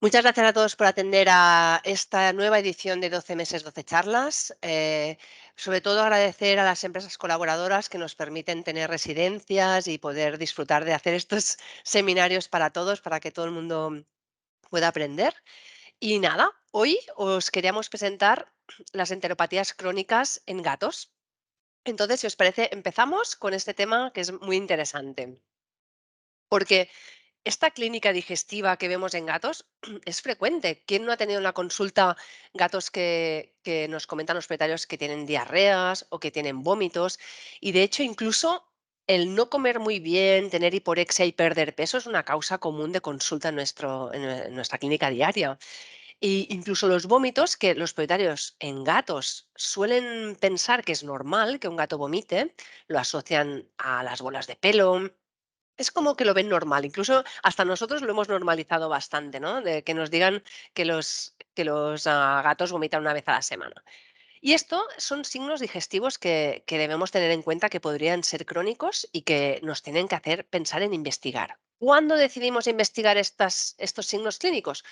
Muchas gracias a todos por atender a esta nueva edición de 12 meses, 12 charlas. Sobre todo agradecer a las empresas colaboradoras que nos permiten tener residencias y poder disfrutar de hacer estos seminarios para todos, para que todo el mundo pueda aprender. Y nada, hoy os queríamos presentar las enteropatías crónicas en gatos. Entonces, si os parece, empezamos con este tema que es muy interesante, porque esta clínica digestiva que vemos en gatos es frecuente. ¿Quién no ha tenido en la consulta gatos que nos comentan los propietarios que tienen diarreas o que tienen vómitos? Y de hecho, incluso el no comer muy bien, tener hiporexia y perder peso es una causa común de consulta en nuestra clínica diaria. Y incluso los vómitos, que los propietarios en gatos suelen pensar que es normal que un gato vomite, lo asocian a las bolas de pelo, es como que lo ven normal, incluso hasta nosotros lo hemos normalizado bastante, ¿no? De que nos digan que los gatos vomitan una vez a la semana. Y esto son signos digestivos que debemos tener en cuenta que podrían ser crónicos y que nos tienen que hacer pensar en investigar. ¿Cuándo decidimos investigar estos signos clínicos?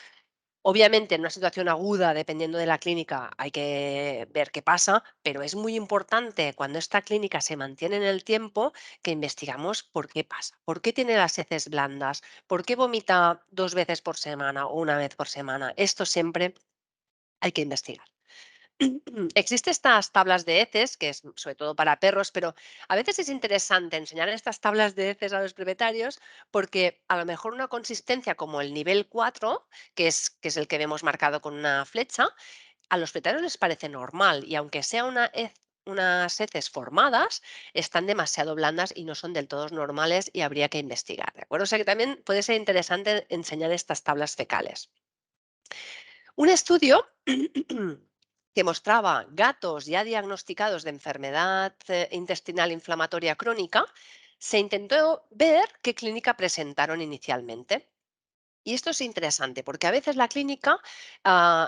Obviamente, en una situación aguda, dependiendo de la clínica, hay que ver qué pasa, pero es muy importante cuando esta clínica se mantiene en el tiempo que investigamos por qué pasa, por qué tiene las heces blandas, por qué vomita 2 veces por semana o una vez por semana. Esto siempre hay que investigar. Existen estas tablas de heces, que es sobre todo para perros, pero a veces es interesante enseñar estas tablas de heces a los propietarios porque a lo mejor una consistencia como el nivel 4, que es el que vemos marcado con una flecha, a los propietarios les parece normal y aunque sea unas heces formadas, están demasiado blandas y no son del todo normales y habría que investigar, ¿de acuerdo? O sea que también puede ser interesante enseñar estas tablas fecales. Un estudio que mostraba gatos ya diagnosticados de enfermedad intestinal inflamatoria crónica, se intentó ver qué clínica presentaron inicialmente. Y esto es interesante porque a veces la clínica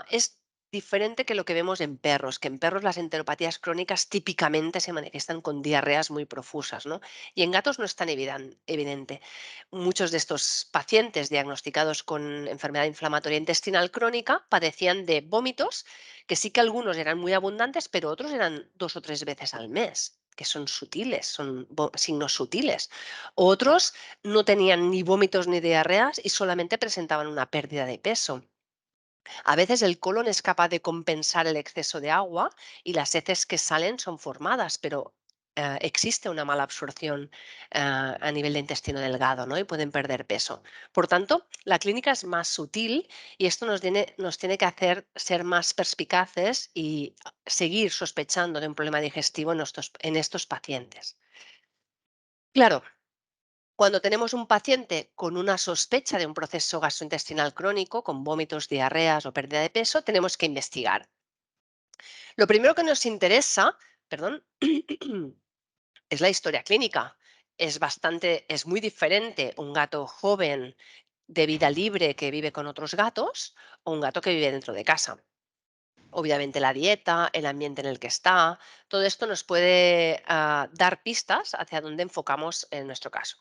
es diferente que lo que vemos en perros, que en perros las enteropatías crónicas típicamente se manifiestan con diarreas muy profusas, ¿no? Y en gatos no es tan evidente. Muchos de estos pacientes diagnosticados con enfermedad inflamatoria intestinal crónica padecían de vómitos, que sí que algunos eran muy abundantes, pero otros eran 2 o 3 veces al mes, que son sutiles, son signos sutiles. Otros no tenían ni vómitos ni diarreas y solamente presentaban una pérdida de peso. A veces el colon es capaz de compensar el exceso de agua y las heces que salen son formadas, pero existe una mala absorción a nivel de intestino delgado, ¿no? Y pueden perder peso. Por tanto, la clínica es más sutil y esto nos tiene que hacer ser más perspicaces y seguir sospechando de un problema digestivo en estos pacientes. Claro, cuando tenemos un paciente con una sospecha de un proceso gastrointestinal crónico, con vómitos, diarreas o pérdida de peso, tenemos que investigar. Lo primero que nos interesa, perdón, es la historia clínica. Es muy diferente un gato joven de vida libre que vive con otros gatos o un gato que vive dentro de casa. Obviamente la dieta, el ambiente en el que está, todo esto nos puede dar pistas hacia dónde enfocamos en nuestro caso.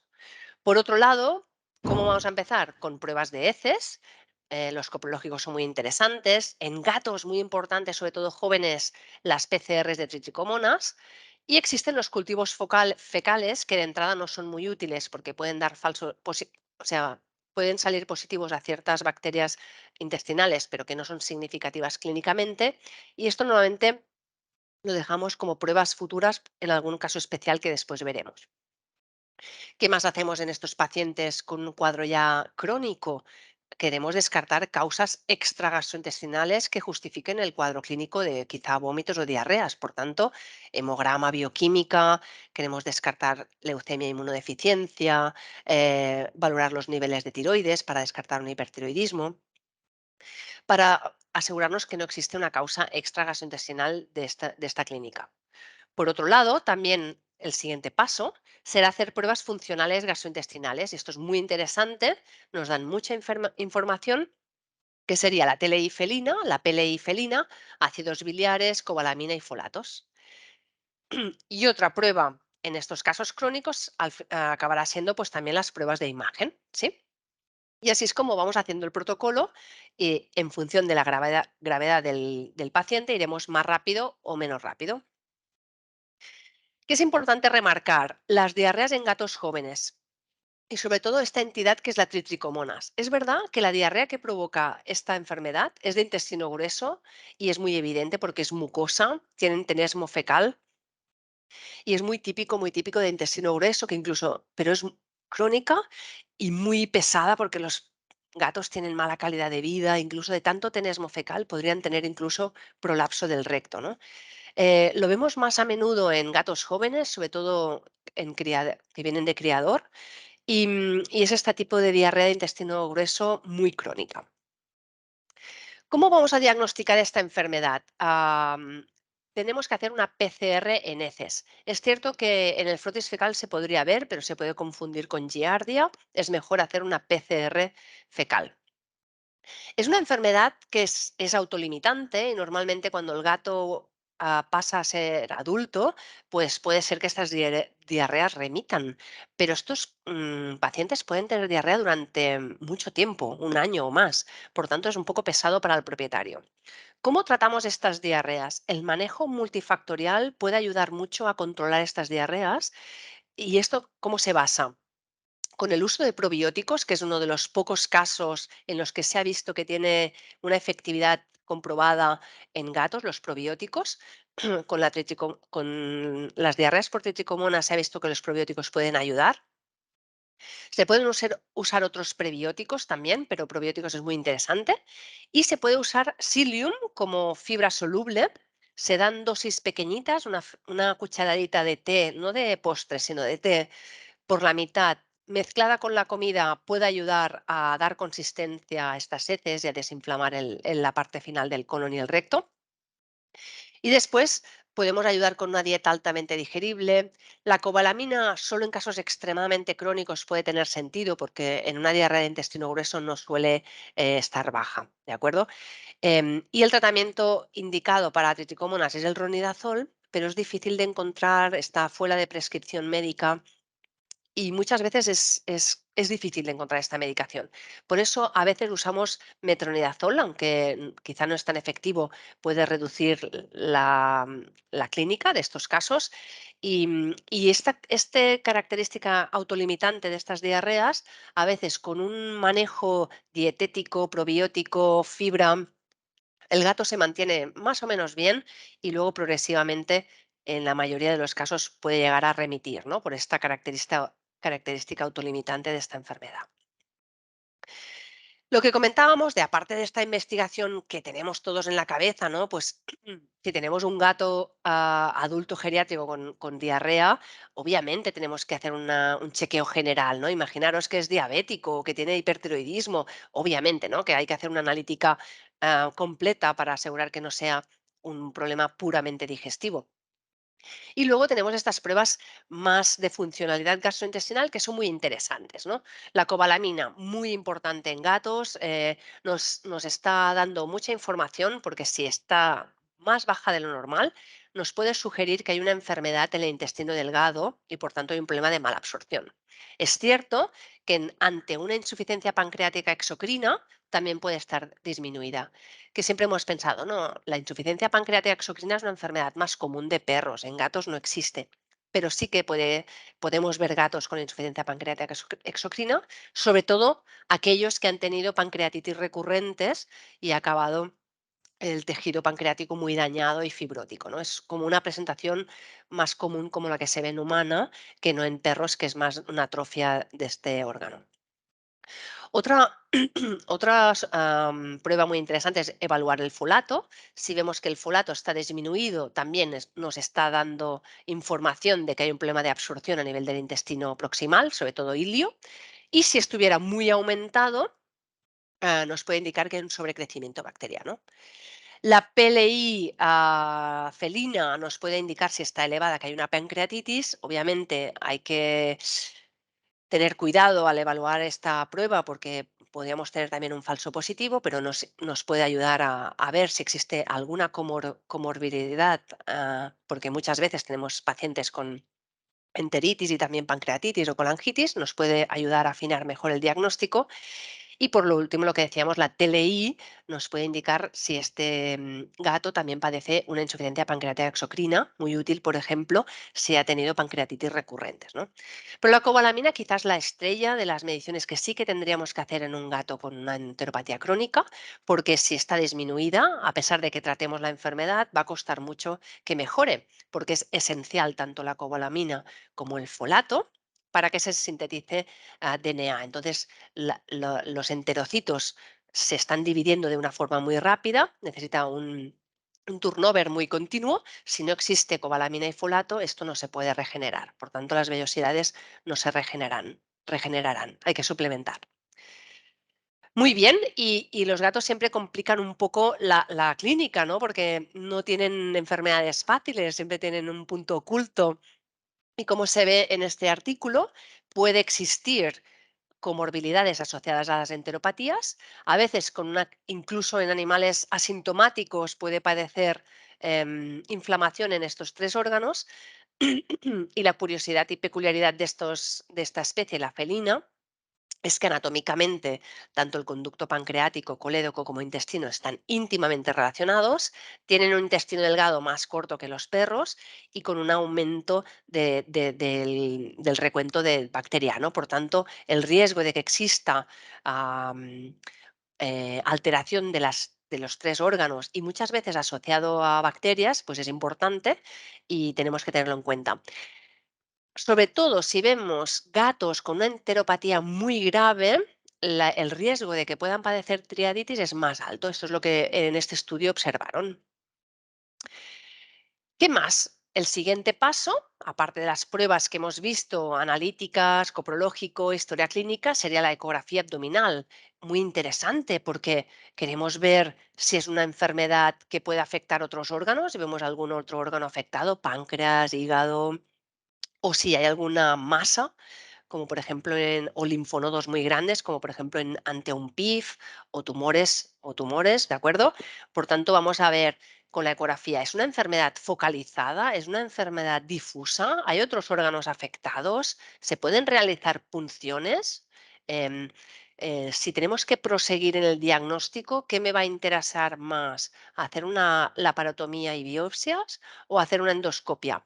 Por otro lado, ¿cómo vamos a empezar? Con pruebas de heces. Los coprológicos son muy interesantes. En gatos, muy importantes, sobre todo jóvenes, las PCRs de trichicomonas. Y existen los cultivos fecales que de entrada no son muy útiles porque pueden dar o sea, pueden salir positivos a ciertas bacterias intestinales, pero que no son significativas clínicamente. Y esto normalmente lo dejamos como pruebas futuras en algún caso especial que después veremos. ¿Qué más hacemos en estos pacientes con un cuadro ya crónico? Queremos descartar causas extragastrointestinales que justifiquen el cuadro clínico de quizá vómitos o diarreas. Por tanto, hemograma, bioquímica, queremos descartar leucemia e inmunodeficiencia, valorar los niveles de tiroides para descartar un hipertiroidismo, para asegurarnos que no existe una causa extragastrointestinal de esta clínica. Por otro lado, también el siguiente paso será hacer pruebas funcionales gastrointestinales. Y esto es muy interesante, nos dan mucha información, que sería la TLI felina, la PLI felina, ácidos biliares, cobalamina y folatos. Y otra prueba en estos casos crónicos acabará siendo pues también las pruebas de imagen, ¿sí? Y así es como vamos haciendo el protocolo y en función de la gravedad del paciente iremos más rápido o menos rápido. ¿Qué es importante remarcar? Las diarreas en gatos jóvenes y sobre todo esta entidad que es la tritricomonas. Es verdad que la diarrea que provoca esta enfermedad es de intestino grueso y es muy evidente porque es mucosa, tienen tenesmo fecal y es muy típico de intestino grueso, que incluso, pero es crónica y muy pesada porque los gatos tienen mala calidad de vida, incluso de tanto tenesmo fecal podrían tener incluso prolapso del recto, ¿no? Lo vemos más a menudo en gatos jóvenes, sobre todo que vienen de criador, y es este tipo de diarrea de intestino grueso muy crónica. ¿Cómo vamos a diagnosticar esta enfermedad? Tenemos que hacer una PCR en heces. Es cierto que en el frotis fecal se podría ver, pero se puede confundir con giardia. Es mejor hacer una PCR fecal. Es una enfermedad que es autolimitante y normalmente cuando el gato pasa a ser adulto, pues puede ser que estas diarreas remitan. Pero estos pacientes pueden tener diarrea durante mucho tiempo, un año o más. Por tanto, es un poco pesado para el propietario. ¿Cómo tratamos estas diarreas? El manejo multifactorial puede ayudar mucho a controlar estas diarreas. ¿Y esto cómo se basa? Con el uso de probióticos, que es uno de los pocos casos en los que se ha visto que tiene una efectividad comprobada en gatos, los probióticos, con las diarreas por tricomonas se ha visto que los probióticos pueden ayudar. Se pueden usar otros prebióticos también, pero probióticos es muy interesante. Y se puede usar psyllium como fibra soluble. Se dan dosis pequeñitas, una cucharadita de té, no de postre, sino de té por la mitad, mezclada con la comida, puede ayudar a dar consistencia a estas heces y a desinflamar la parte final del colon y el recto. Y después podemos ayudar con una dieta altamente digerible. La cobalamina solo en casos extremadamente crónicos puede tener sentido porque en una diarrea de intestino grueso no suele estar baja, ¿de acuerdo? Y el tratamiento indicado para triticómonas es el ronidazol, pero es difícil de encontrar, está fuera de prescripción médica y muchas veces es difícil de encontrar esta medicación. Por eso a veces usamos metronidazol, aunque quizá no es tan efectivo, puede reducir la clínica de estos casos. Y esta característica autolimitante de estas diarreas, a veces con un manejo dietético, probiótico, fibra, el gato se mantiene más o menos bien y luego progresivamente, en la mayoría de los casos, puede llegar a remitir, ¿no? Por esta característica autolimitante de esta enfermedad. Lo que comentábamos de aparte de esta investigación que tenemos todos en la cabeza, ¿no? Pues si tenemos un gato adulto geriátrico con diarrea, obviamente tenemos que hacer un chequeo general, ¿no? Imaginaros que es diabético o que tiene hipertiroidismo, obviamente, ¿no? Que hay que hacer una analítica completa para asegurar que no sea un problema puramente digestivo. Y luego tenemos estas pruebas más de funcionalidad gastrointestinal que son muy interesantes, ¿no? La cobalamina, muy importante en gatos, nos está dando mucha información porque si está más baja de lo normal, nos puede sugerir que hay una enfermedad en el intestino delgado y por tanto hay un problema de mala absorción. Es cierto que ante una insuficiencia pancreática exocrina también puede estar disminuida, que siempre hemos pensado, no, la insuficiencia pancreática exocrina es una enfermedad más común de perros, en gatos no existe, pero sí que podemos ver gatos con insuficiencia pancreática exocrina, sobre todo aquellos que han tenido pancreatitis recurrentes y ha acabado el tejido pancreático muy dañado y fibrótico, ¿no? Es como una presentación más común como la que se ve en humana que no en perros, que es más una atrofia de este órgano. Otra, prueba muy interesante es evaluar el folato. Si vemos que el folato está disminuido, también nos está dando información de que hay un problema de absorción a nivel del intestino proximal, sobre todo ilio. Y si estuviera muy aumentado, nos puede indicar que hay un sobrecrecimiento bacteriano. La PLI felina nos puede indicar si está elevada, que hay una pancreatitis. Obviamente hay que tener cuidado al evaluar esta prueba porque podríamos tener también un falso positivo, pero nos puede ayudar a ver si existe alguna comorbilidad, porque muchas veces tenemos pacientes con enteritis y también pancreatitis o colangitis, nos puede ayudar a afinar mejor el diagnóstico. Y por lo último, lo que decíamos, la TLI nos puede indicar si este gato también padece una insuficiencia pancreática exocrina, muy útil, por ejemplo, si ha tenido pancreatitis recurrentes, ¿no? Pero la cobalamina quizás la estrella de las mediciones que sí que tendríamos que hacer en un gato con una enteropatía crónica, porque si está disminuida, a pesar de que tratemos la enfermedad, va a costar mucho que mejore, porque es esencial tanto la cobalamina como el folato para que se sintetice DNA. Entonces, los enterocitos se están dividiendo de una forma muy rápida, necesita un turnover muy continuo. Si no existe cobalamina y folato, esto no se puede regenerar. Por tanto, las vellosidades no se regenerarán. Hay que suplementar. Muy bien, y los gatos siempre complican un poco la clínica, ¿no? Porque no tienen enfermedades fáciles, siempre tienen un punto oculto. Y como se ve en este artículo, puede existir comorbilidades asociadas a las enteropatías, a veces incluso en animales asintomáticos puede padecer inflamación en estos tres órganos y la curiosidad y peculiaridad de esta especie, la felina, es que anatómicamente tanto el conducto pancreático, colédoco como intestino están íntimamente relacionados, tienen un intestino delgado más corto que los perros y con un aumento del recuento bacteriano. Por tanto, el riesgo de que exista alteración de los tres órganos y muchas veces asociado a bacterias, pues es importante y tenemos que tenerlo en cuenta. Sobre todo si vemos gatos con una enteropatía muy grave, el riesgo de que puedan padecer triaditis es más alto. Esto es lo que en este estudio observaron. ¿Qué más? El siguiente paso, aparte de las pruebas que hemos visto, analíticas, coprológico, historia clínica, sería la ecografía abdominal. Muy interesante porque queremos ver si es una enfermedad que puede afectar otros órganos, si vemos algún otro órgano afectado, páncreas, hígado, o si hay alguna masa como por ejemplo o linfonodos muy grandes, como por ejemplo ante un PIF o tumores, ¿de acuerdo? Por tanto, vamos a ver con la ecografía, ¿es una enfermedad focalizada? ¿Es una enfermedad difusa? ¿Hay otros órganos afectados? ¿Se pueden realizar punciones? Em, si tenemos que proseguir en el diagnóstico, ¿qué me va a interesar más? ¿Hacer una laparotomía y biopsias o hacer una endoscopia?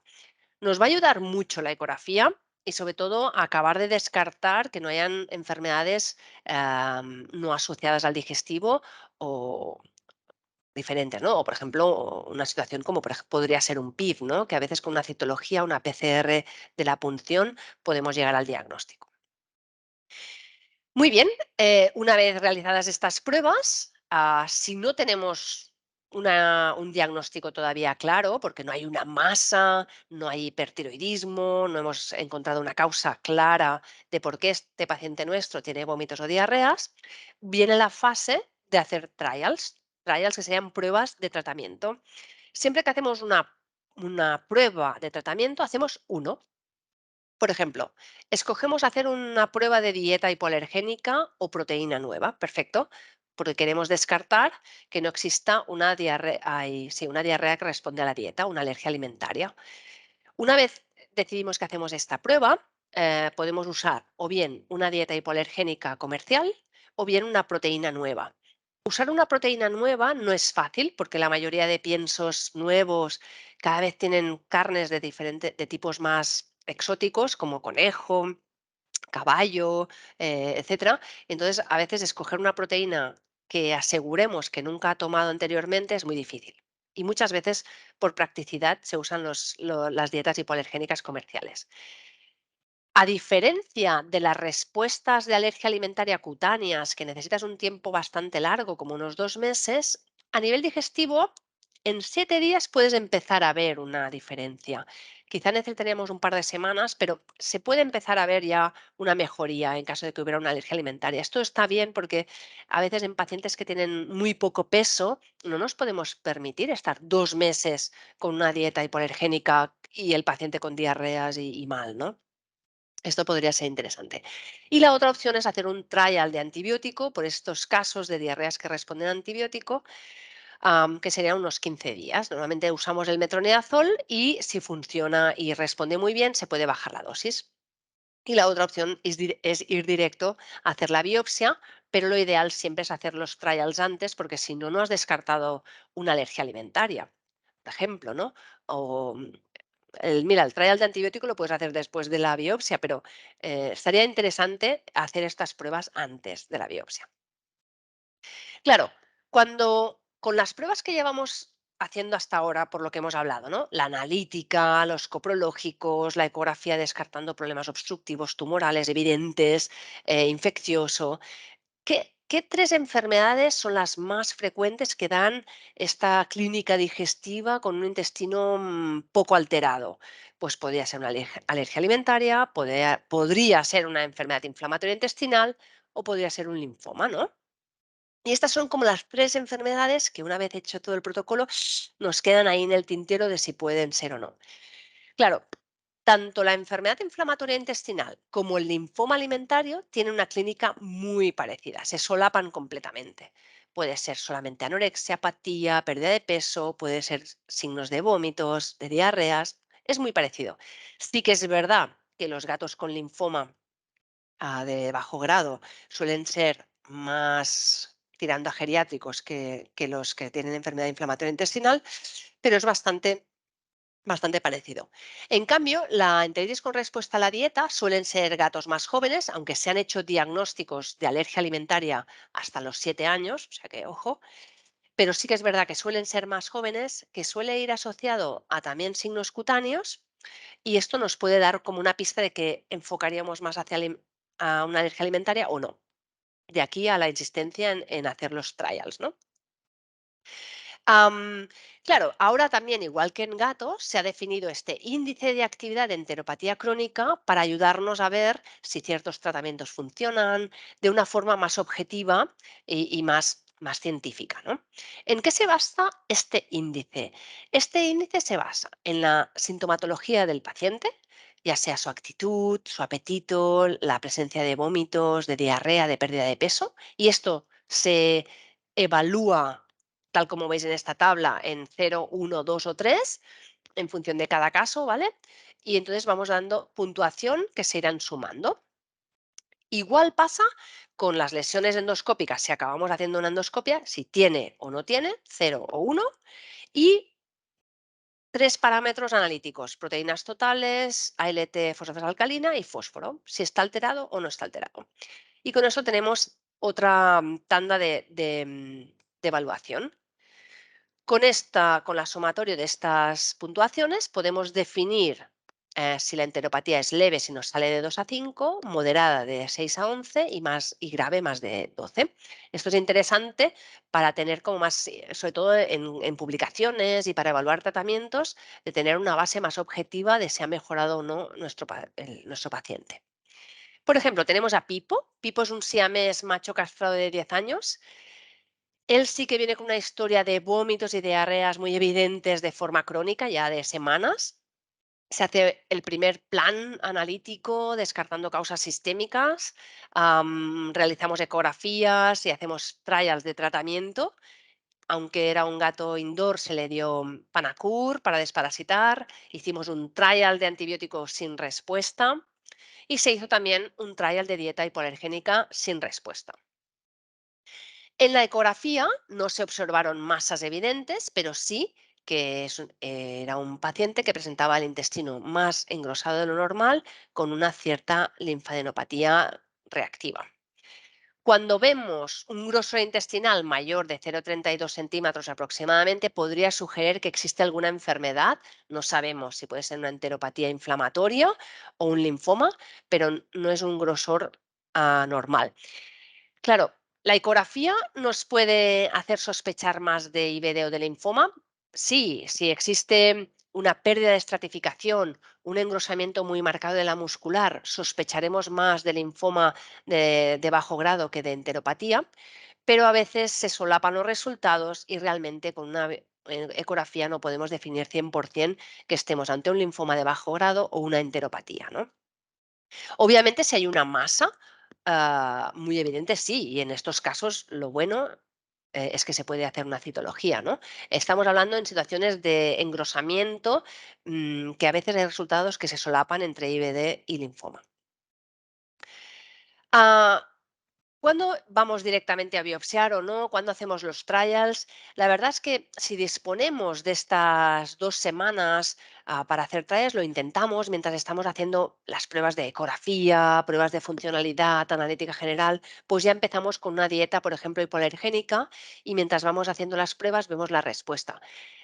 Nos va a ayudar mucho la ecografía y sobre todo a acabar de descartar que no hayan enfermedades no asociadas al digestivo o diferentes, ¿no? O por ejemplo, una situación como podría ser un PIF, ¿no? Que a veces con una citología, una PCR de la punción podemos llegar al diagnóstico. Muy bien, una vez realizadas estas pruebas, si no tenemos un diagnóstico todavía claro, porque no hay una masa, no hay hipertiroidismo, no hemos encontrado una causa clara de por qué este paciente nuestro tiene vómitos o diarreas, viene la fase de hacer trials que serían pruebas de tratamiento. Siempre que hacemos una prueba de tratamiento, hacemos uno. Por ejemplo, escogemos hacer una prueba de dieta hipoalergénica o proteína nueva, perfecto, porque queremos descartar que no exista una diarrea que responde a la dieta, una alergia alimentaria. Una vez decidimos que hacemos esta prueba, podemos usar o bien una dieta hipoalergénica comercial o bien una proteína nueva. Usar una proteína nueva no es fácil porque la mayoría de piensos nuevos cada vez tienen carnes de tipos más exóticos como conejo, caballo, etcétera. Entonces, a veces escoger una proteína que aseguremos que nunca ha tomado anteriormente es muy difícil. Y muchas veces, por practicidad, se usan las dietas hipoalergénicas comerciales. A diferencia de las respuestas de alergia alimentaria cutáneas, que necesitas un tiempo bastante largo, como unos 2 meses, a nivel digestivo, en 7 días puedes empezar a ver una diferencia. Quizá necesitaríamos un par de semanas, pero se puede empezar a ver ya una mejoría en caso de que hubiera una alergia alimentaria. Esto está bien porque a veces en pacientes que tienen muy poco peso no nos podemos permitir estar 2 meses con una dieta hipoalergénica y el paciente con diarreas y mal, ¿no? Esto podría ser interesante. Y la otra opción es hacer un trial de antibiótico por estos casos de diarreas que responden a antibiótico, que serían unos 15 días. Normalmente usamos el metronidazol y si funciona y responde muy bien, se puede bajar la dosis. Y la otra opción es ir directo a hacer la biopsia, pero lo ideal siempre es hacer los trials antes, porque si no, no has descartado una alergia alimentaria, por ejemplo, ¿no? O mira, el trial de antibiótico lo puedes hacer después de la biopsia, pero estaría interesante hacer estas pruebas antes de la biopsia. Claro, cuando con las pruebas que llevamos haciendo hasta ahora, por lo que hemos hablado, ¿no? La analítica, los coprológicos, la ecografía descartando problemas obstructivos, tumorales evidentes, infeccioso. ¿Qué 3 enfermedades son las más frecuentes que dan esta clínica digestiva con un intestino, poco alterado? Pues podría ser una alergia alimentaria, podría ser una enfermedad inflamatoria intestinal o podría ser un linfoma, ¿no? Y estas son como las 3 enfermedades que una vez hecho todo el protocolo, nos quedan ahí en el tintero de si pueden ser o no. Claro, tanto la enfermedad inflamatoria intestinal como el linfoma alimentario tienen una clínica muy parecida, se solapan completamente. Puede ser solamente anorexia, apatía, pérdida de peso, puede ser signos de vómitos, de diarreas, es muy parecido. Sí que es verdad que los gatos con linfoma de bajo grado suelen ser más tirando a geriátricos que los que tienen enfermedad inflamatoria intestinal, pero es bastante parecido. En cambio, la enteritis con respuesta a la dieta suelen ser gatos más jóvenes, aunque se han hecho diagnósticos de alergia alimentaria hasta los 7 años, o sea que ojo, pero sí que es verdad que suelen ser más jóvenes, que suele ir asociado a también signos cutáneos y esto nos puede dar como una pista de que enfocaríamos más hacia a una alergia alimentaria o no. De aquí a la insistencia en hacer los trials, ¿no? Am, claro, ahora también, igual que en gatos, se ha definido este índice de actividad de enteropatía crónica para ayudarnos a ver si ciertos tratamientos funcionan de una forma más objetiva y más científica, ¿no? ¿En qué se basa este índice? Este índice se basa en la sintomatología del paciente, ya sea su actitud, su apetito, la presencia de vómitos, de diarrea, de pérdida de peso, y esto se evalúa tal como veis en esta tabla, en 0, 1, 2 o 3, en función de cada caso, ¿vale? Y entonces vamos dando puntuación que se irán sumando. Igual pasa con las lesiones endoscópicas, si acabamos haciendo una endoscopia, si tiene o no tiene, 0 o 1, y 3 parámetros analíticos, proteínas totales, ALT, fosfato alcalina y fósforo, si está alterado o no está alterado. Y con eso tenemos otra tanda de evaluación. Con la sumatoria de estas puntuaciones podemos definir si la enteropatía es leve si nos sale de 2 a 5, moderada de 6 a 11 y grave más de 12. Esto es interesante para tener como más, sobre todo en publicaciones y para evaluar tratamientos, de tener una base más objetiva de si ha mejorado o no nuestro paciente. Por ejemplo, tenemos a Pipo. Pipo es un siamés macho castrado de 10 años. Él sí que viene con una historia de vómitos y diarreas muy evidentes de forma crónica, ya de semanas. Se hace el primer plan analítico descartando causas sistémicas, realizamos ecografías y hacemos trials de tratamiento. Aunque era un gato indoor, se le dio Panacur para desparasitar, hicimos un trial de antibióticos sin respuesta y se hizo también un trial de dieta hipoalergénica sin respuesta. En la ecografía no se observaron masas evidentes, pero sí que era un paciente que presentaba el intestino más engrosado de lo normal con una cierta linfadenopatía reactiva. Cuando vemos un grosor intestinal mayor de 0,32 centímetros aproximadamente, podría sugerir que existe alguna enfermedad. No sabemos si puede ser una enteropatía inflamatoria o un linfoma, pero no es un grosor normal. Claro, ¿la ecografía nos puede hacer sospechar más de IBD o de linfoma? Sí, si existe una pérdida de estratificación, un engrosamiento muy marcado de la muscular, sospecharemos más de linfoma de bajo grado que de enteropatía, pero a veces se solapan los resultados y realmente con una ecografía no podemos definir 100% que estemos ante un linfoma de bajo grado o una enteropatía, ¿no? Obviamente, si hay una masa, muy evidente, sí, y en estos casos lo bueno, es que se puede hacer una citología, ¿no? Estamos hablando en situaciones de engrosamiento, que a veces hay resultados que se solapan entre IBD y linfoma. Ah, ¿Cuándo vamos directamente a biopsiar o no? ¿Cuándo hacemos los trials? La verdad es que si disponemos de estas 2 semanas para hacer trials, lo intentamos mientras estamos haciendo las pruebas de ecografía, pruebas de funcionalidad, analítica general, pues ya empezamos con una dieta, por ejemplo, hipoalergénica y mientras vamos haciendo las pruebas vemos la respuesta.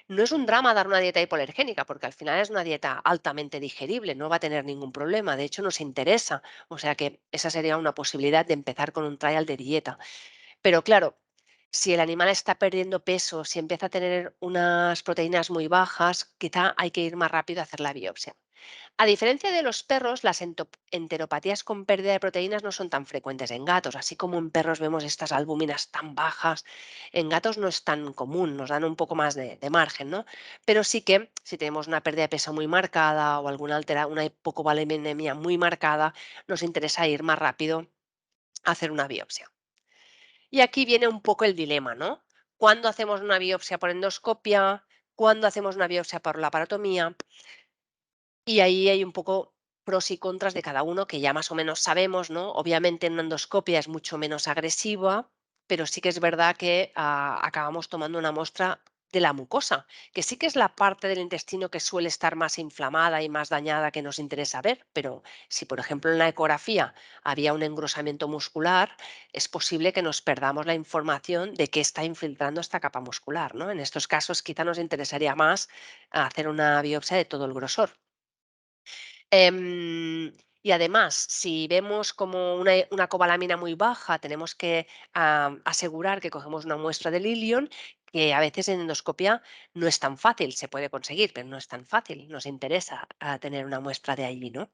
No es un drama dar una dieta hipoalergénica porque al final es una dieta altamente digerible, no va a tener ningún problema, de hecho nos interesa, o sea que esa sería una posibilidad de empezar con un trial de dieta. Pero claro, si el animal está perdiendo peso, si empieza a tener unas proteínas muy bajas, quizá hay que ir más rápido a hacer la biopsia. A diferencia de los perros, las enteropatías con pérdida de proteínas no son tan frecuentes en gatos, así como en perros vemos estas albúminas tan bajas, en gatos no es tan común, nos dan un poco más de margen, ¿no? Pero sí que si tenemos una pérdida de peso muy marcada o una hipocobalenemia muy marcada, nos interesa ir más rápido a hacer una biopsia. Y aquí viene un poco el dilema, ¿no? ¿Cuándo hacemos una biopsia por endoscopia? ¿Cuándo hacemos una biopsia por laparotomía? Y ahí hay un poco pros y contras de cada uno que ya más o menos sabemos, ¿no? Obviamente en una endoscopia es mucho menos agresiva, pero sí que es verdad que acabamos tomando una muestra de la mucosa, que sí que es la parte del intestino que suele estar más inflamada y más dañada que nos interesa ver, pero si por ejemplo en la ecografía había un engrosamiento muscular, es posible que nos perdamos la información de qué está infiltrando esta capa muscular, ¿no? En estos casos quizá nos interesaría más hacer una biopsia de todo el grosor. Y además, si vemos como una cobalamina muy baja, tenemos que asegurar que cogemos una muestra del ilion, que a veces en endoscopia no es tan fácil, se puede conseguir, pero no es tan fácil. Nos interesa tener una muestra de allí, ¿no?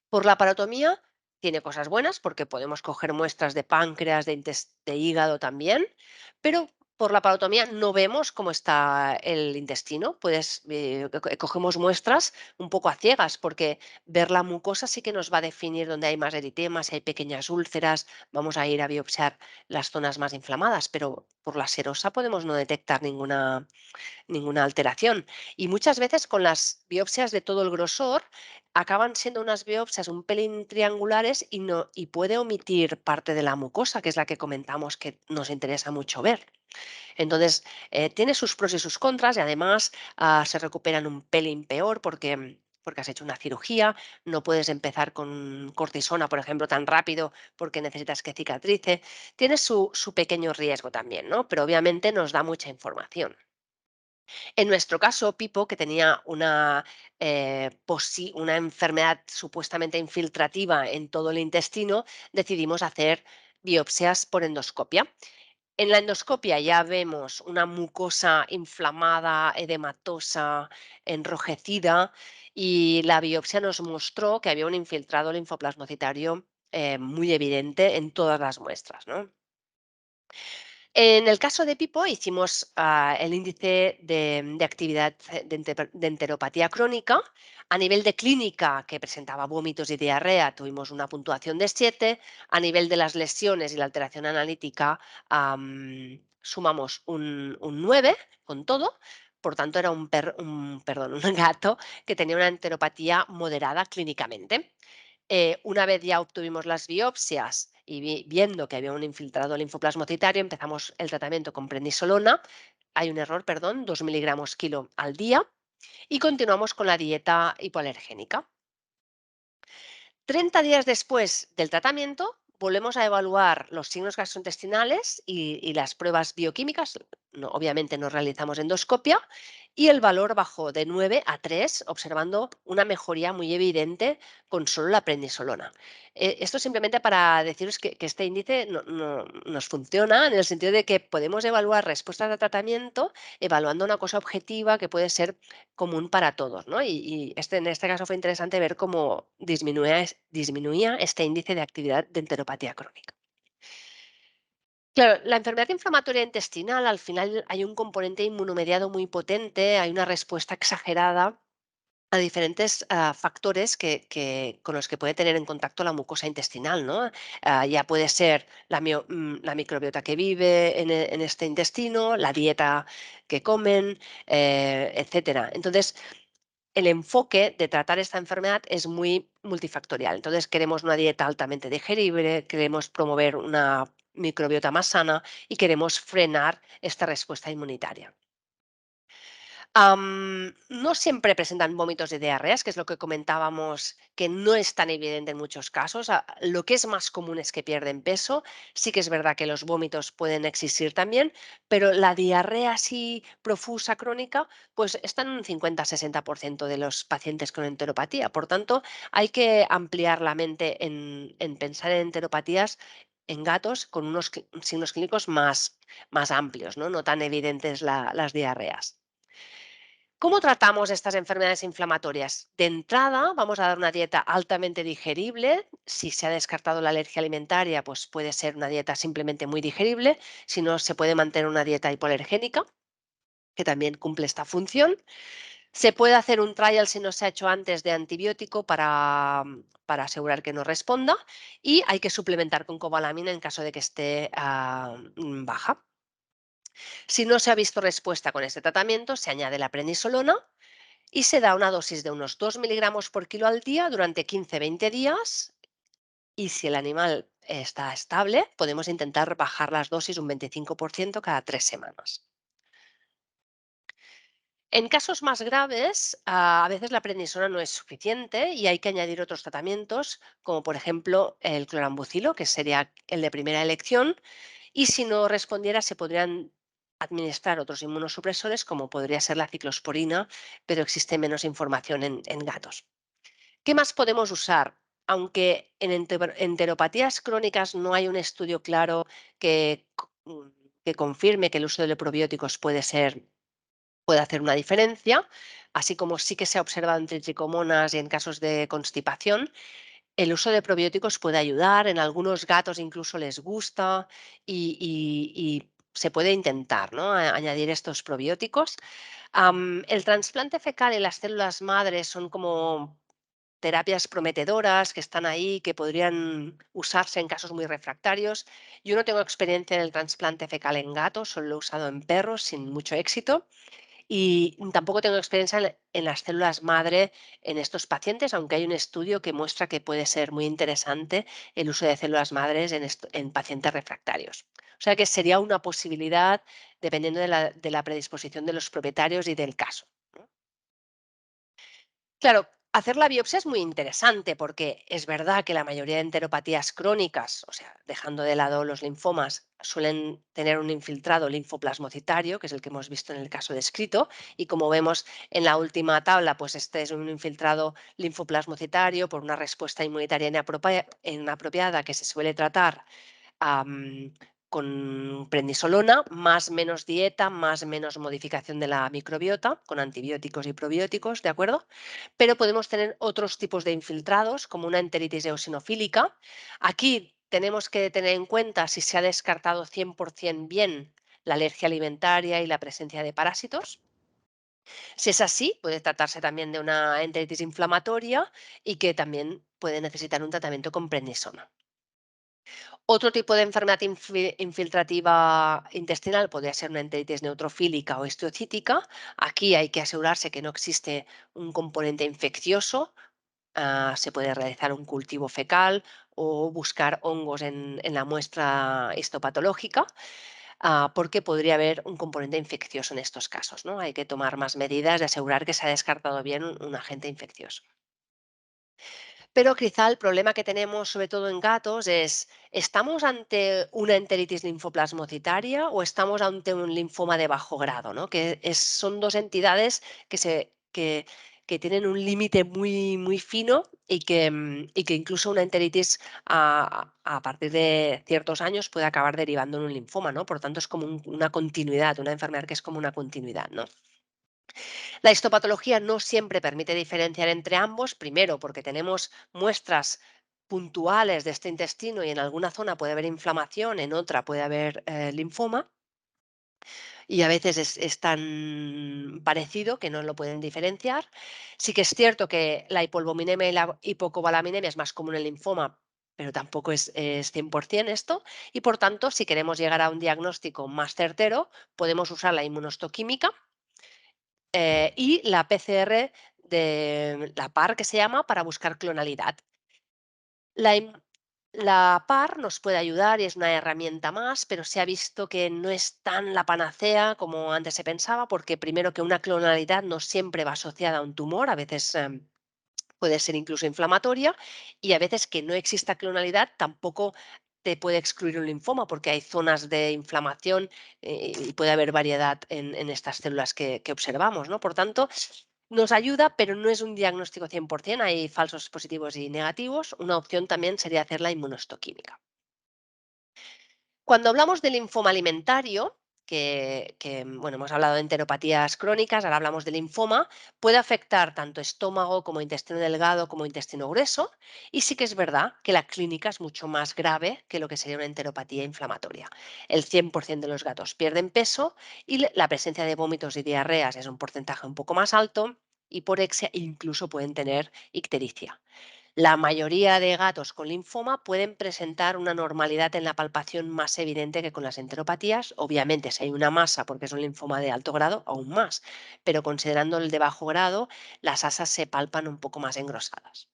Por la parotomía tiene cosas buenas porque podemos coger muestras de páncreas, de hígado también, pero por la parotomía no vemos cómo está el intestino. Cogemos muestras un poco a ciegas porque ver la mucosa sí que nos va a definir dónde hay más eritemas, si hay pequeñas úlceras, vamos a ir a biopsiar las zonas más inflamadas, pero por la serosa podemos no detectar ninguna alteración. Y muchas veces con las biopsias de todo el grosor acaban siendo unas biopsias un pelín triangulares y, no, y puede omitir parte de la mucosa, que es la que comentamos que nos interesa mucho ver. Entonces, tiene sus pros y sus contras y además se recuperan un pelín peor porque has hecho una cirugía, no puedes empezar con cortisona, por ejemplo, tan rápido porque necesitas que cicatrice. Tiene su pequeño riesgo también, ¿no? Pero obviamente nos da mucha información. En nuestro caso, Pipo, que tenía una enfermedad supuestamente infiltrativa en todo el intestino, decidimos hacer biopsias por endoscopia. En la endoscopia ya vemos una mucosa inflamada, edematosa, enrojecida y la biopsia nos mostró que había un infiltrado linfoplasmocitario muy evidente en todas las muestras, ¿no? En el caso de Pipo hicimos el índice de actividad de enteropatía crónica. A nivel de clínica, que presentaba vómitos y diarrea, tuvimos una puntuación de 7. A nivel de las lesiones y la alteración analítica, sumamos un 9 con todo. Por tanto, era perdón, un gato que tenía una enteropatía moderada clínicamente. Una vez ya obtuvimos las biopsias y viendo que había un infiltrado linfoplasmocitario, empezamos el tratamiento con prednisolona. Hay un error, perdón, 2 miligramos kilo al día y continuamos con la dieta hipoalergénica. 30 días después del tratamiento, volvemos a evaluar los signos gastrointestinales y las pruebas bioquímicas. Obviamente no realizamos endoscopia y el valor bajó de 9 a 3, observando una mejoría muy evidente con solo la prednisolona. Esto simplemente para deciros que este índice nos funciona en el sentido de que podemos evaluar respuestas de tratamiento evaluando una cosa objetiva que puede ser común para todos, ¿no? En este caso fue interesante ver cómo disminuía este índice de actividad de enteropatía crónica. Claro, la enfermedad inflamatoria intestinal, al final hay un componente inmunomediado muy potente, hay una respuesta exagerada a diferentes factores con los que puede tener en contacto la mucosa intestinal, ¿no? Ya puede ser la microbiota que vive en este intestino, la dieta que comen, etcétera. Entonces, el enfoque de tratar esta enfermedad es muy multifactorial. Entonces, queremos una dieta altamente digerible, queremos promover una microbiota más sana y queremos frenar esta respuesta inmunitaria. No siempre presentan vómitos y diarreas, que es lo que comentábamos, que no es tan evidente en muchos casos. Lo que es más común es que pierden peso. Sí que es verdad que los vómitos pueden existir también, pero la diarrea así profusa crónica, pues está en un 50-60% de los pacientes con enteropatía. Por tanto, hay que ampliar la mente en pensar en enteropatías en gatos con unos signos clínicos más amplios, no tan evidentes las diarreas. ¿Cómo tratamos estas enfermedades inflamatorias? De entrada, vamos a dar una dieta altamente digerible. Si se ha descartado la alergia alimentaria, pues puede ser una dieta simplemente muy digerible. Si no, se puede mantener una dieta hipoalergénica, que también cumple esta función. Se puede hacer un trial si no se ha hecho antes de antibiótico para asegurar que no responda. Y hay que suplementar con cobalamina en caso de que esté baja. Si no se ha visto respuesta con este tratamiento, se añade la prednisolona y se da una dosis de unos 2 miligramos por kilo al día durante 15-20 días y si el animal está estable, podemos intentar bajar las dosis un 25% cada 3 semanas. En casos más graves, a veces la prednisona no es suficiente y hay que añadir otros tratamientos, como por ejemplo el clorambucilo, que sería el de primera elección, y si no respondiera se podrían administrar otros inmunosupresores, como podría ser la ciclosporina, pero existe menos información en gatos. ¿Qué más podemos usar? Aunque en enteropatías crónicas no hay un estudio claro que confirme que el uso de probióticos puede hacer una diferencia, así como sí que se ha observado en tricomonas y en casos de constipación, el uso de probióticos puede ayudar, en algunos gatos incluso les gusta y se puede intentar, ¿no? Añadir estos probióticos. El trasplante fecal y las células madres son como terapias prometedoras que están ahí, que podrían usarse en casos muy refractarios. Yo no tengo experiencia en el trasplante fecal en gatos, solo lo he usado en perros sin mucho éxito. Y tampoco tengo experiencia en las células madre en estos pacientes, aunque hay un estudio que muestra que puede ser muy interesante el uso de células madres en pacientes refractarios. O sea que sería una posibilidad dependiendo de la predisposición de los propietarios y del caso. Claro, hacer la biopsia es muy interesante porque es verdad que la mayoría de enteropatías crónicas, o sea, dejando de lado los linfomas, suelen tener un infiltrado linfoplasmocitario, que es el que hemos visto en el caso descrito, y como vemos en la última tabla, pues este es un infiltrado linfoplasmocitario por una respuesta inmunitaria inapropiada que se suele tratar am, con prednisolona, más menos dieta, más menos modificación de la microbiota, con antibióticos y probióticos, ¿de acuerdo? Pero podemos tener otros tipos de infiltrados, como una enteritis eosinofílica. Aquí tenemos que tener en cuenta si se ha descartado 100% bien la alergia alimentaria y la presencia de parásitos. Si es así, puede tratarse también de una enteritis inflamatoria y que también puede necesitar un tratamiento con prednisona. Otro tipo de enfermedad infiltrativa intestinal podría ser una enteritis neutrofílica o histocítica. Aquí hay que asegurarse que no existe un componente infeccioso. Se puede realizar un cultivo fecal o buscar hongos en la muestra histopatológica, porque podría haber un componente infeccioso en estos casos, ¿no? Hay que tomar más medidas de asegurar que se ha descartado bien un agente infeccioso. Pero quizá el problema que tenemos, sobre todo en gatos, es, ¿estamos ante una enteritis linfoplasmocitaria o estamos ante un linfoma de bajo grado? ¿No? Son dos entidades que tienen un límite muy fino y que incluso una enteritis a partir de ciertos años puede acabar derivando en un linfoma, ¿no? Por tanto, es como una continuidad, una enfermedad que es como una continuidad, ¿no? La histopatología no siempre permite diferenciar entre ambos, primero porque tenemos muestras puntuales de este intestino y en alguna zona puede haber inflamación, en otra puede haber linfoma y a veces es tan parecido que no lo pueden diferenciar. Sí que es cierto que la hipoalbuminemia y la hipocobalaminemia es más común en linfoma, pero tampoco es 100% esto y por tanto si queremos llegar a un diagnóstico más certero podemos usar la inmunohistoquímica y la PCR de la PAR, que se llama, para buscar clonalidad. La, im- la PAR nos puede ayudar y es una herramienta más, pero se ha visto que no es tan la panacea como antes se pensaba, porque primero que una clonalidad no siempre va asociada a un tumor, a veces puede ser incluso inflamatoria, y a veces que no exista clonalidad tampoco te puede excluir un linfoma porque hay zonas de inflamación y puede haber variedad en estas células que observamos, ¿no? Por tanto, nos ayuda, pero no es un diagnóstico 100%, hay falsos positivos y negativos. Una opción también sería hacer la inmunohistoquímica. Cuando hablamos del linfoma alimentario, bueno, hemos hablado de enteropatías crónicas, ahora hablamos de linfoma, puede afectar tanto estómago como intestino delgado como intestino grueso, y sí que es verdad que la clínica es mucho más grave que lo que sería una enteropatía inflamatoria. El 100% de los gatos pierden peso y la presencia de vómitos y diarreas es un porcentaje un poco más alto, y por exia incluso pueden tener ictericia. La mayoría de gatos con linfoma pueden presentar una normalidad en la palpación más evidente que con las enteropatías. Obviamente, si hay una masa, porque es un linfoma de alto grado, aún más. Pero considerando el de bajo grado, las asas se palpan un poco más engrosadas.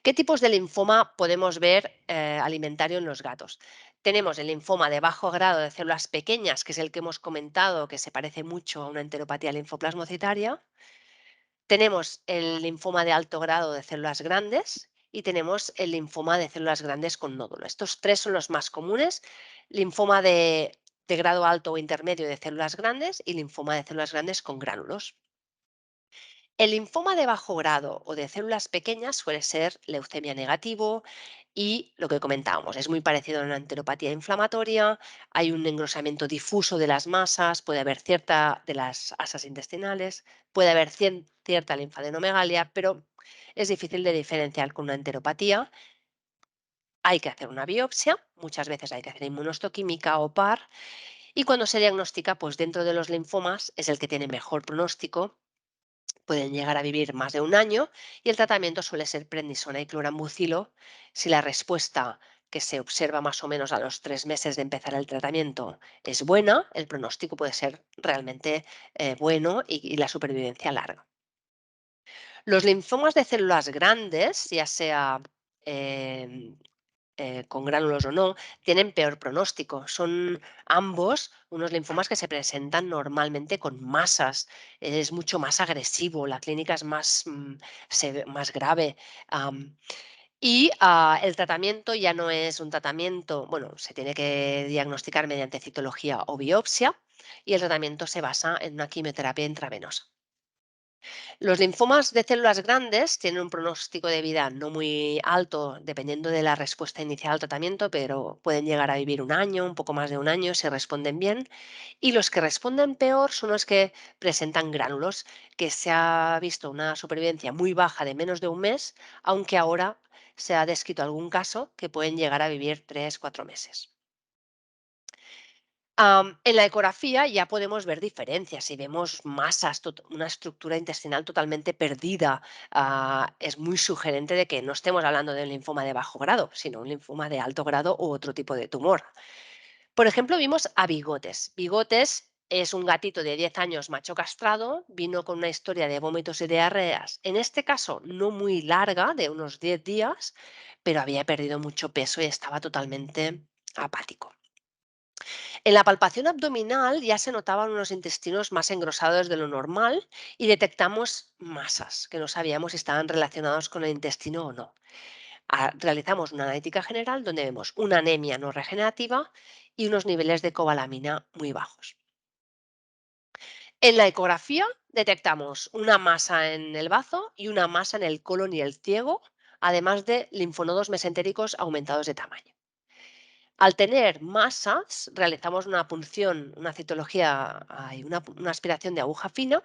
¿Qué tipos de linfoma podemos ver alimentario en los gatos? Tenemos el linfoma de bajo grado de células pequeñas, que es el que hemos comentado, que se parece mucho a una enteropatía linfoplasmocitaria. Tenemos el linfoma de alto grado de células grandes y tenemos el linfoma de células grandes con nódulo. Estos tres son los más comunes: linfoma de grado alto o intermedio de células grandes y linfoma de células grandes con gránulos. El linfoma de bajo grado o de células pequeñas suele ser leucemia negativo y lo que comentábamos, es muy parecido a una enteropatía inflamatoria, hay un engrosamiento difuso de las masas, puede haber cierta de las asas intestinales, puede haber cierta linfadenomegalia, pero es difícil de diferenciar con una enteropatía. Hay que hacer una biopsia, muchas veces hay que hacer inmunohistoquímica o PAR, y cuando se diagnostica, pues dentro de los linfomas es el que tiene mejor pronóstico. Pueden llegar a vivir más de un año y el tratamiento suele ser prednisona y clorambucilo. Si la respuesta que se observa más o menos a los 3 meses de empezar el tratamiento es buena, el pronóstico puede ser realmente bueno y la supervivencia larga. Los linfomas de células grandes, ya sea em, con gránulos o no, tienen peor pronóstico. Son ambos unos linfomas que se presentan normalmente con masas. Es mucho más agresivo, la clínica es más, más grave. El tratamiento ya no es un tratamiento, bueno, se tiene que diagnosticar mediante citología o biopsia y el tratamiento se basa en una quimioterapia intravenosa. Los linfomas de células grandes tienen un pronóstico de vida no muy alto dependiendo de la respuesta inicial al tratamiento, pero pueden llegar a vivir un año, un poco más de un año si responden bien. Y los que responden peor son los que presentan gránulos, que se ha visto una supervivencia muy baja de menos de un mes, aunque ahora se ha descrito algún caso que pueden llegar a vivir 3, 4 meses. En la ecografía ya podemos ver diferencias. Si vemos masas, una estructura intestinal totalmente perdida, es muy sugerente de que no estemos hablando de un linfoma de bajo grado, sino un linfoma de alto grado u otro tipo de tumor. Por ejemplo, vimos a Bigotes. Bigotes es un gatito de 10 años macho castrado, vino con una historia de vómitos y diarreas, en este caso no muy larga, de unos 10 días, pero había perdido mucho peso y estaba totalmente apático. En la palpación abdominal ya se notaban unos intestinos más engrosados de lo normal y detectamos masas que no sabíamos si estaban relacionados con el intestino o no. Realizamos una analítica general donde vemos una anemia no regenerativa y unos niveles de cobalamina muy bajos. En la ecografía detectamos una masa en el bazo y una masa en el colon y el ciego, además de linfonodos mesentéricos aumentados de tamaño. Al tener masas, realizamos una punción, una citología y una aspiración de aguja fina,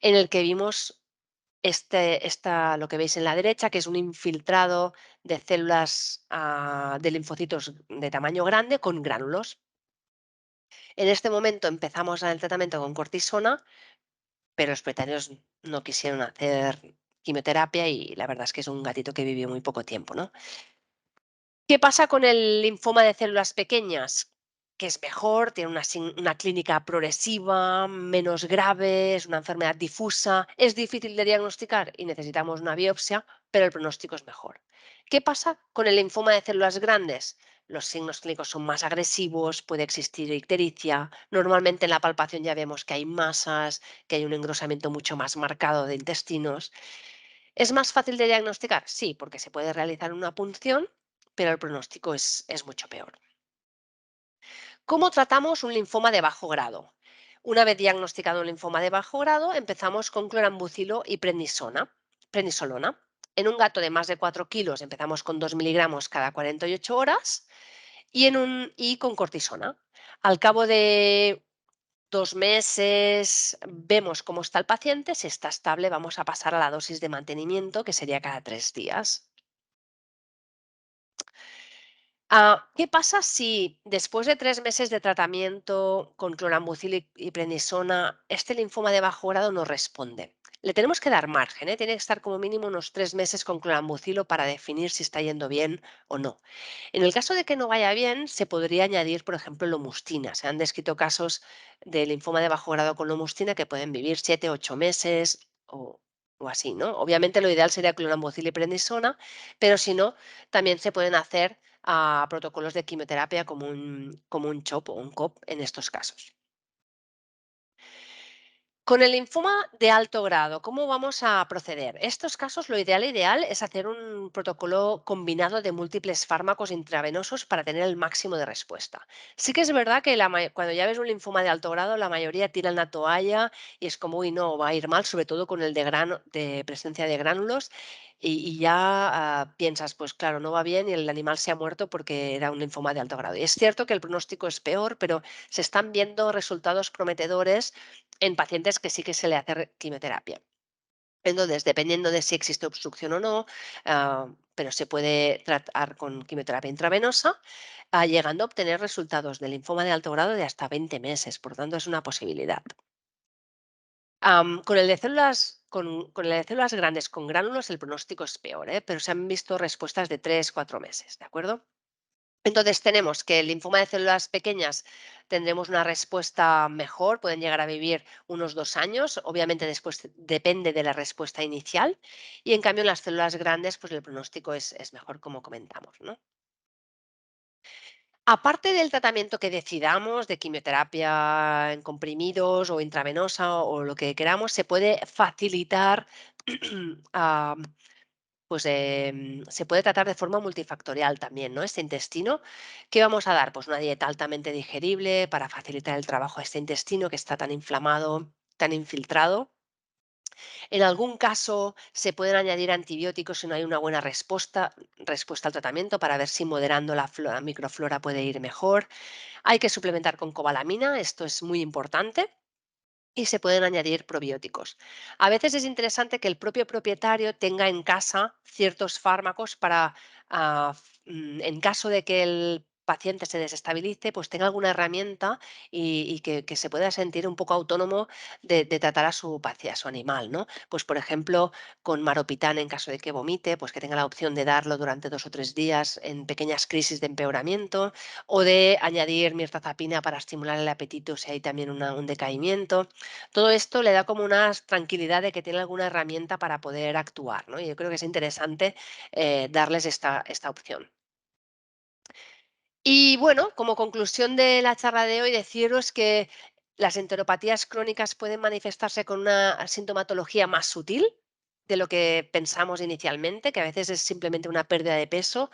en el que vimos lo que veis en la derecha, que es un infiltrado de células de linfocitos de tamaño grande con gránulos. En este momento empezamos el tratamiento con cortisona, pero los propietarios no quisieron hacer quimioterapia y la verdad es que es un gatito que vivió muy poco tiempo, ¿no? ¿Qué pasa con el linfoma de células pequeñas? que es mejor, tiene una clínica progresiva, menos grave, es una enfermedad difusa, es difícil de diagnosticar y necesitamos una biopsia, pero el pronóstico es mejor. ¿Qué pasa con el linfoma de células grandes? Los signos clínicos son más agresivos, puede existir ictericia, normalmente en la palpación ya vemos que hay masas, que hay un engrosamiento mucho más marcado de intestinos. ¿Es más fácil de diagnosticar? Sí, porque se puede realizar una punción, pero el pronóstico es mucho peor. ¿Cómo tratamos un linfoma de bajo grado? Una vez diagnosticado un linfoma de bajo grado, empezamos con clorambucilo y prednisolona. En un gato de más de 4 kilos empezamos con 2 miligramos cada 48 horas y con cortisona. Al cabo de 2 meses vemos cómo está el paciente. Si está estable, vamos a pasar a la dosis de mantenimiento, que sería cada 3 días. ¿Qué pasa si después de 3 meses de tratamiento con clorambucil y prednisona, este linfoma de bajo grado no responde? Le tenemos que dar margen, ¿eh? Tiene que estar como mínimo unos 3 meses con clorambucilo para definir si está yendo bien o no. En el caso de que no vaya bien, se podría añadir, por ejemplo, lomustina. Se han descrito casos de linfoma de bajo grado con lomustina que pueden vivir 7, 8 meses o así, ¿no? Obviamente lo ideal sería clorambucil y prednisona, pero si no, también se pueden hacer protocolos de quimioterapia como un CHOP o un COP en estos casos. Con el linfoma de alto grado, ¿cómo vamos a proceder? Estos casos, lo ideal es hacer un protocolo combinado de múltiples fármacos intravenosos para tener el máximo de respuesta. Sí que es verdad que cuando ya ves un linfoma de alto grado, la mayoría tiran la toalla y es como, uy, no, va a ir mal, sobre todo con el de presencia de gránulos, y ya piensas, pues claro, no va bien y el animal se ha muerto porque era un linfoma de alto grado. Y es cierto que el pronóstico es peor, pero se están viendo resultados prometedores en pacientes que sí que se le hace quimioterapia. Entonces, dependiendo de si existe obstrucción o no, pero se puede tratar con quimioterapia intravenosa, llegando a obtener resultados de linfoma de alto grado de hasta 20 meses. Por tanto, es una posibilidad. Con el de células grandes con gránulos, el pronóstico es peor, ¿eh? Pero se han visto respuestas de 3, 4 meses, ¿de acuerdo? Entonces tenemos que el linfoma de células pequeñas tendremos una respuesta mejor, pueden llegar a vivir unos 2 años, obviamente después depende de la respuesta inicial, y en cambio en las células grandes pues el pronóstico es mejor como comentamos, ¿no? Aparte del tratamiento que decidamos de quimioterapia en comprimidos o intravenosa o lo que queramos, se puede facilitar ah, se puede tratar de forma multifactorial también, ¿no? Este intestino. ¿Qué vamos a dar? Pues una dieta altamente digerible para facilitar el trabajo a este intestino que está tan inflamado, tan infiltrado. En algún caso se pueden añadir antibióticos si no hay una buena respuesta al tratamiento para ver si moderando la microflora puede ir mejor. Hay que suplementar con cobalamina, esto es muy importante, y se pueden añadir probióticos. A veces es interesante que el propio propietario tenga en casa ciertos fármacos para, en caso de que el paciente se desestabilice, pues tenga alguna herramienta y que se pueda sentir un poco autónomo de tratar a su animal, ¿no? Pues, por ejemplo, con maropitán en caso de que vomite, pues que tenga la opción de darlo durante 2 o 3 días en pequeñas crisis de empeoramiento, o de añadir mirtazapina para estimular el apetito si hay también un decaimiento. Todo esto le da como una tranquilidad de que tiene alguna herramienta para poder actuar, ¿no? Y yo creo que es interesante darles esta opción. Y bueno, como conclusión de la charla de hoy, deciros que las enteropatías crónicas pueden manifestarse con una sintomatología más sutil de lo que pensamos inicialmente, que a veces es simplemente una pérdida de peso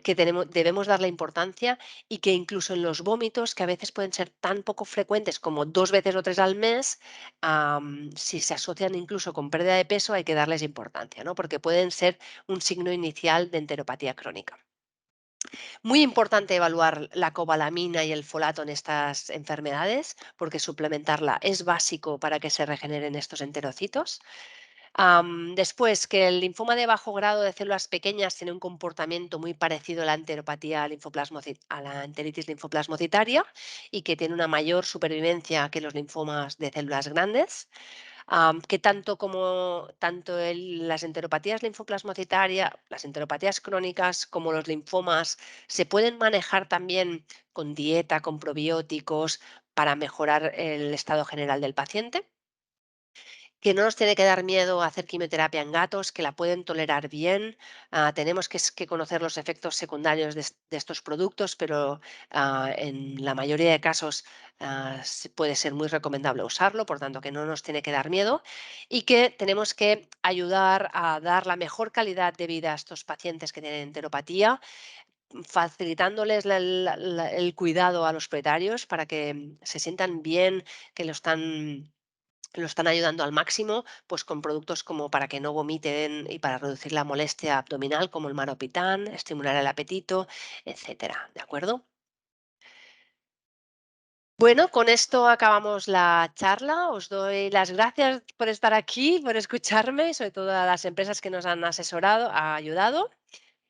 que debemos darle importancia, y que incluso en los vómitos, que a veces pueden ser tan poco frecuentes como 2 veces o 3 al mes, si se asocian incluso con pérdida de peso, hay que darles importancia, ¿no? Porque pueden ser un signo inicial de enteropatía crónica. Muy importante evaluar la cobalamina y el folato en estas enfermedades, porque suplementarla es básico para que se regeneren estos enterocitos. Después, que el linfoma de bajo grado de células pequeñas tiene un comportamiento muy parecido a la enteropatía a la enteritis linfoplasmocitaria, y que tiene una mayor supervivencia que los linfomas de células grandes. que las enteropatías linfoplasmocitarias, las enteropatías crónicas, como los linfomas, se pueden manejar también con dieta, con probióticos, para mejorar el estado general del paciente. Que no nos tiene que dar miedo hacer quimioterapia en gatos, que la pueden tolerar bien. Tenemos que conocer los efectos secundarios de estos productos, pero en la mayoría de casos puede ser muy recomendable usarlo, por tanto que no nos tiene que dar miedo y que tenemos que ayudar a dar la mejor calidad de vida a estos pacientes que tienen enteropatía, facilitándoles el cuidado a los propietarios para que se sientan bien, que lo están ayudando al máximo, pues con productos como para que no vomiten y para reducir la molestia abdominal, como el maropitán, estimular el apetito, etcétera, ¿de acuerdo? Bueno, con esto acabamos la charla. Os doy las gracias por estar aquí, por escucharme, sobre todo a las empresas que nos han asesorado, ha ayudado.